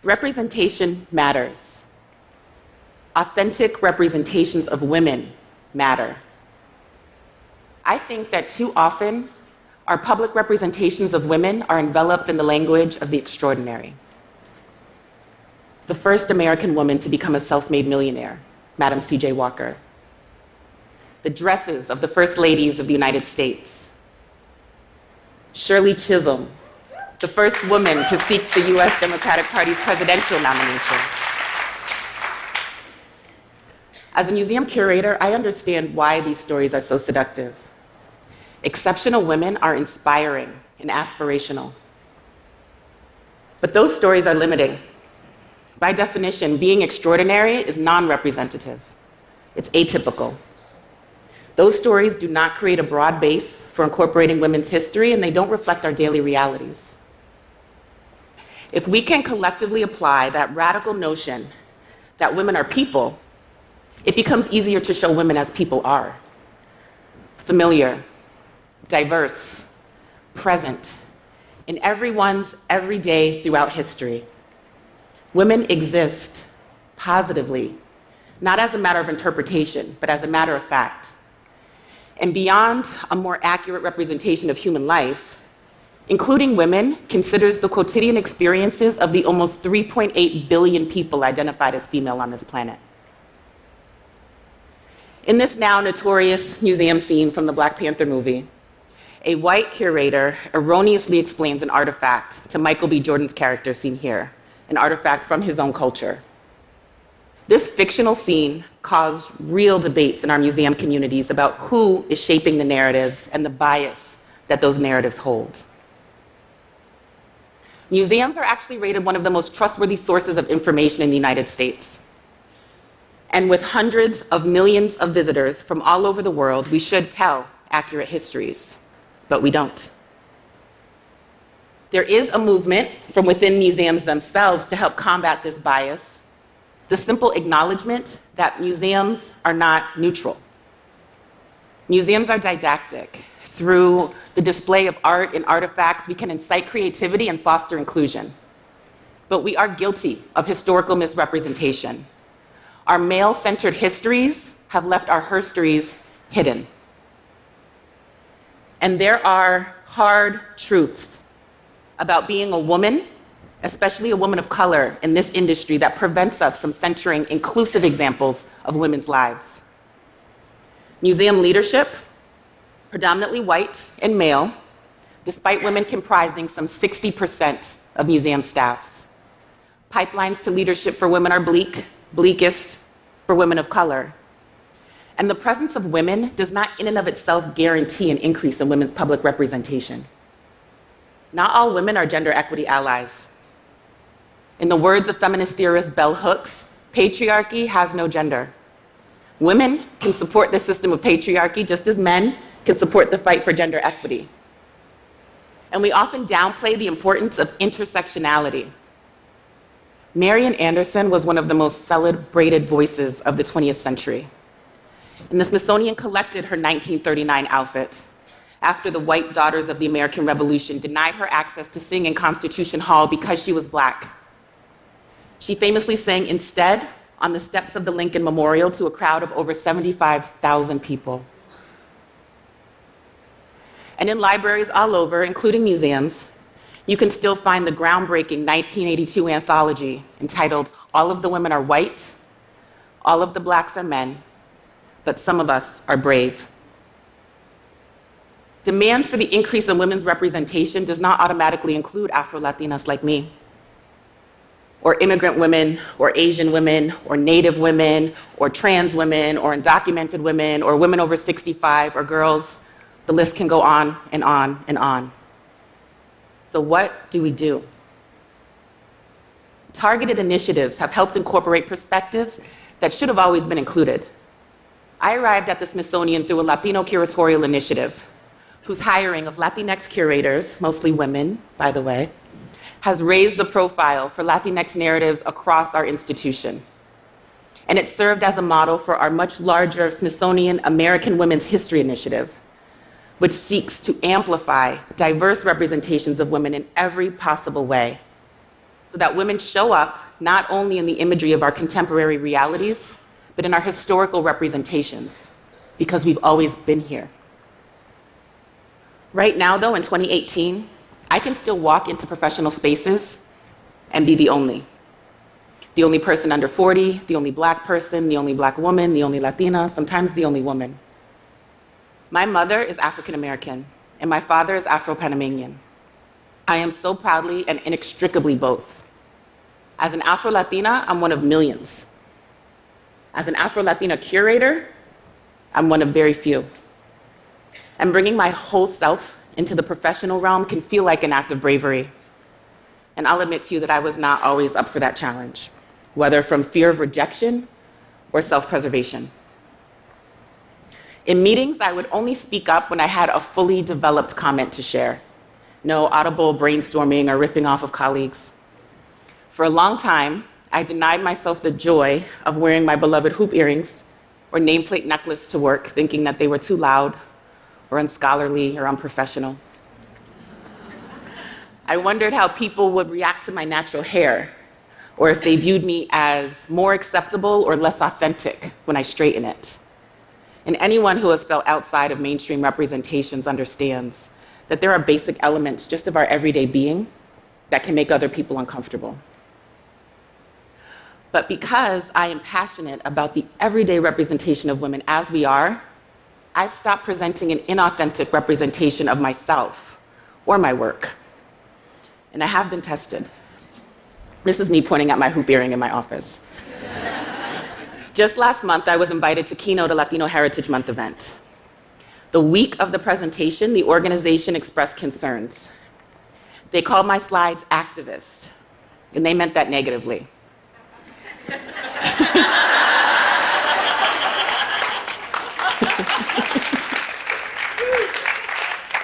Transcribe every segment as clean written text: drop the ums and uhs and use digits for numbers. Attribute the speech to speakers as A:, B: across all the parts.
A: Representation matters. Authentic representations of women matter. I think that too often, our public representations of women are enveloped in the language of the extraordinary. The first American woman to become a self-made millionaire, Madam C.J. Walker. The dresses of the first ladies of the United States. Shirley Chisholm, the first woman to seek the US Democratic Party's presidential nomination. As a museum curator, I understand why these stories are so seductive. Exceptional women are inspiring and aspirational. But those stories are limiting. By definition, being extraordinary is non-representative. It's atypical. Those stories do not create a broad base for incorporating women's history, and they don't reflect our daily realities. If we can collectively apply that radical notion that women are people, it becomes easier to show women as people are. Familiar, diverse, present, in everyone's every day throughout history. Women exist positively, not as a matter of interpretation, but as a matter of fact. And beyond a more accurate representation of human life, including women considers the quotidian experiences of the almost 3.8 billion people identified as female on this planet. In this now notorious museum scene from the Black Panther movie, a white curator erroneously explains an artifact to Michael B. Jordan's character seen here, an artifact from his own culture. This fictional scene caused real debates in our museum communities about who is shaping the narratives and the bias that those narratives hold. Museums are actually rated one of the most trustworthy sources of information in the United States. And with hundreds of millions of visitors from all over the world, we should tell accurate histories, but we don't. There is a movement from within museums themselves to help combat this bias, the simple acknowledgement that museums are not neutral. Museums are didactic. Through the display of art and artifacts, we can incite creativity and foster inclusion. But we are guilty of historical misrepresentation. Our male-centered histories have left our herstories hidden. And there are hard truths about being a woman, especially a woman of color in this industry, that prevents us from centering inclusive examples of women's lives. Museum leadership, predominantly white and male, despite women comprising some 60% of museum staffs. Pipelines to leadership for women are bleakest for women of color. And the presence of women does not in and of itself guarantee an increase in women's public representation. Not all women are gender equity allies. In the words of feminist theorist Bell Hooks, patriarchy has no gender. Women can support the system of patriarchy just as men can support the fight for gender equity. And we often downplay the importance of intersectionality. Marian Anderson was one of the most celebrated voices of the 20th century. And the Smithsonian collected her 1939 outfit after the white daughters of the American Revolution denied her access to sing in Constitution Hall because she was Black. She famously sang instead on the steps of the Lincoln Memorial to a crowd of over 75,000 people. And in libraries all over, including museums, you can still find the groundbreaking 1982 anthology entitled All of the Women Are White, All of the Blacks Are Men, but Some of Us Are Brave. Demands for the increase in women's representation does not automatically include Afro-Latinas like me, or immigrant women, or Asian women, or Native women, or trans women, or undocumented women, or women over 65, or girls. The list can go on and on and on. So what do we do? Targeted initiatives have helped incorporate perspectives that should have always been included. I arrived at the Smithsonian through a Latino curatorial initiative, whose hiring of Latinx curators, mostly women, by the way, has raised the profile for Latinx narratives across our institution. And it served as a model for our much larger Smithsonian American Women's History Initiative, which seeks to amplify diverse representations of women in every possible way. so that women show up not only in the imagery of our contemporary realities, but in our historical representations, because we've always been here. Right now, though, in 2018, I can still walk into professional spaces and be the only person under 40, the only Black person, the only Black woman, the only Latina, sometimes the only woman. My mother is African American, and my father is Afro-Panamanian. I am so proudly and inextricably both. As an Afro-Latina, I'm one of millions. As an Afro-Latina curator, I'm one of very few. And bringing my whole self into the professional realm can feel like an act of bravery. And I'll admit to you that I was not always up for that challenge, whether from fear of rejection or self-preservation. In meetings, I would only speak up when I had a fully developed comment to share. No audible brainstorming or riffing off of colleagues. For a long time, I denied myself the joy of wearing my beloved hoop earrings or nameplate necklace to work, thinking that they were too loud or unscholarly or unprofessional. I wondered how people would react to my natural hair, or if they viewed me as more acceptable or less authentic when I straighten it. And anyone who has felt outside of mainstream representations understands that there are basic elements just of our everyday being that can make other people uncomfortable. But because I am passionate about the everyday representation of women as we are, I've stopped presenting an inauthentic representation of myself or my work. And I have been tested. This is me pointing at my hoop earring in my office. Just last month, I was invited to keynote a Latino Heritage Month event. The week of the presentation, the organization expressed concerns. They called my slides activist, and they meant that negatively.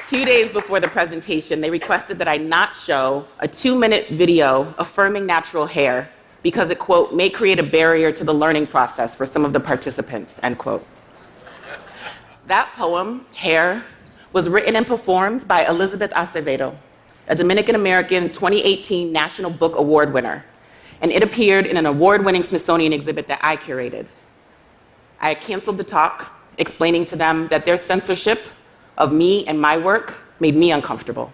A: 2 days before the presentation, they requested that I not show a 2-minute video affirming natural hair because it, quote, may create a barrier to the learning process for some of the participants, end quote. That poem, Hair, was written and performed by Elizabeth Acevedo, a Dominican-American 2018 National Book Award winner, and it appeared in an award-winning Smithsonian exhibit that I curated. I canceled the talk, explaining to them that their censorship of me and my work made me uncomfortable.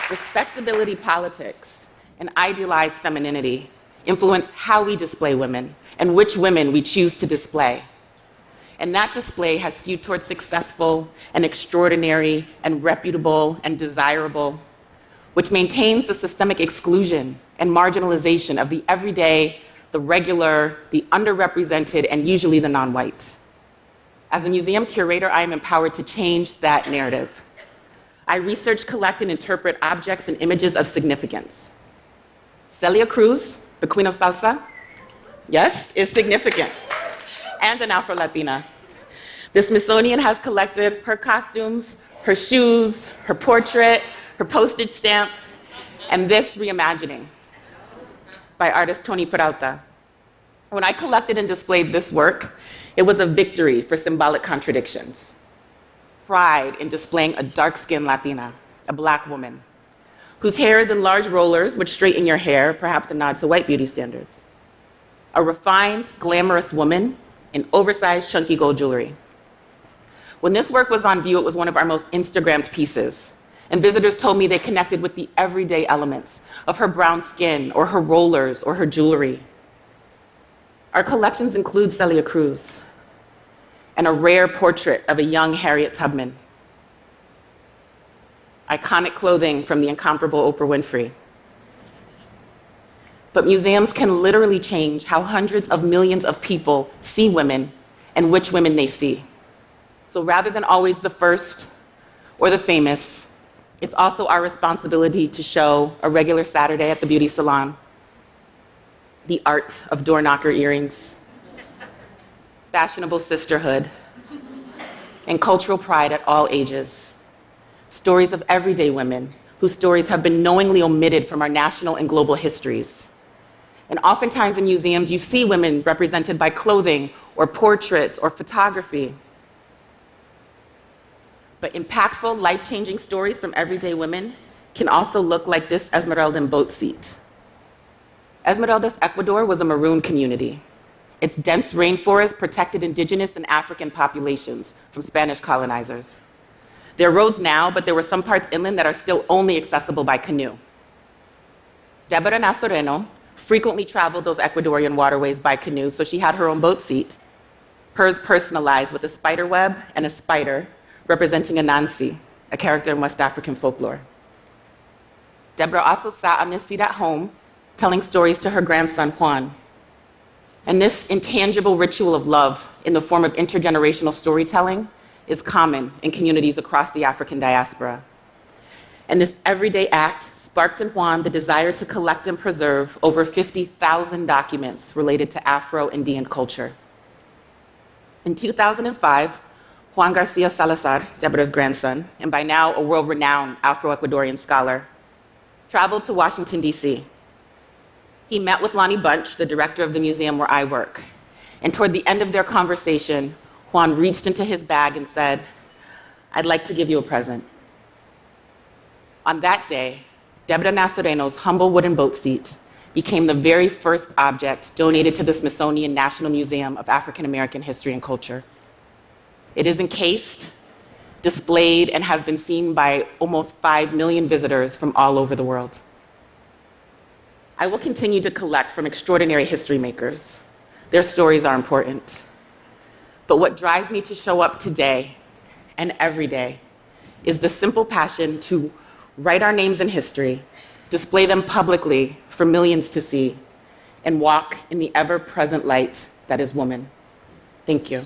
A: Respectability politics and idealized femininity influence how we display women and which women we choose to display. And that display has skewed towards successful and extraordinary and reputable and desirable, which maintains the systemic exclusion and marginalization of the everyday, the regular, the underrepresented, and usually the non-white. As a museum curator, I am empowered to change that narrative. I research, collect, and interpret objects and images of significance. Celia Cruz, the Queen of Salsa, yes, is significant, and an Afro-Latina. The Smithsonian has collected her costumes, her shoes, her portrait, her postage stamp, and this reimagining by artist Tony Peralta. When I collected and displayed this work, it was a victory for symbolic contradictions. Pride in displaying a dark-skinned Latina, a Black woman, whose hair is in large rollers which straighten your hair, perhaps a nod to white beauty standards. A refined, glamorous woman in oversized, chunky gold jewelry. When this work was on view, it was one of our most Instagrammed pieces, and visitors told me they connected with the everyday elements of her brown skin, or her rollers, or her jewelry. Our collections include Celia Cruz, and a rare portrait of a young Harriet Tubman. Iconic clothing from the incomparable Oprah Winfrey. But museums can literally change how hundreds of millions of people see women and which women they see. So rather than always the first or the famous, it's also our responsibility to show a regular Saturday at the beauty salon, the art of door knocker earrings, fashionable sisterhood, and cultural pride at all ages. Stories of everyday women whose stories have been knowingly omitted from our national and global histories. And oftentimes in museums, you see women represented by clothing or portraits or photography. But impactful, life-changing stories from everyday women can also look like this Esmeraldan boat seat. Esmeraldas, Ecuador was a maroon community. Its dense rainforest protected indigenous and African populations from Spanish colonizers. There are roads now, but there were some parts inland that are still only accessible by canoe. Deborah Nazareno frequently traveled those Ecuadorian waterways by canoe, so she had her own boat seat, hers personalized with a spider web and a spider representing Anansi, a character in West African folklore. Deborah also sat on this seat at home, telling stories to her grandson, Juan. And this intangible ritual of love in the form of intergenerational storytelling is common in communities across the African diaspora. And this everyday act sparked in Juan the desire to collect and preserve over 50,000 documents related to Afro-Andean culture. In 2005, Juan Garcia Salazar, Deborah's grandson, and by now a world-renowned Afro-Ecuadorian scholar, traveled to Washington, D.C. He met with Lonnie Bunch, the director of the museum where I work. And toward the end of their conversation, Juan reached into his bag and said, "I'd like to give you a present." On that day, Deborah Nazareno's humble wooden boat seat became the very first object donated to the Smithsonian National Museum of African American History and Culture. It is encased, displayed, and has been seen by almost 5 million visitors from all over the world. I will continue to collect from extraordinary history makers. Their stories are important. But what drives me to show up today and every day is the simple passion to write our names in history, display them publicly for millions to see, and walk in the ever-present light that is woman. Thank you.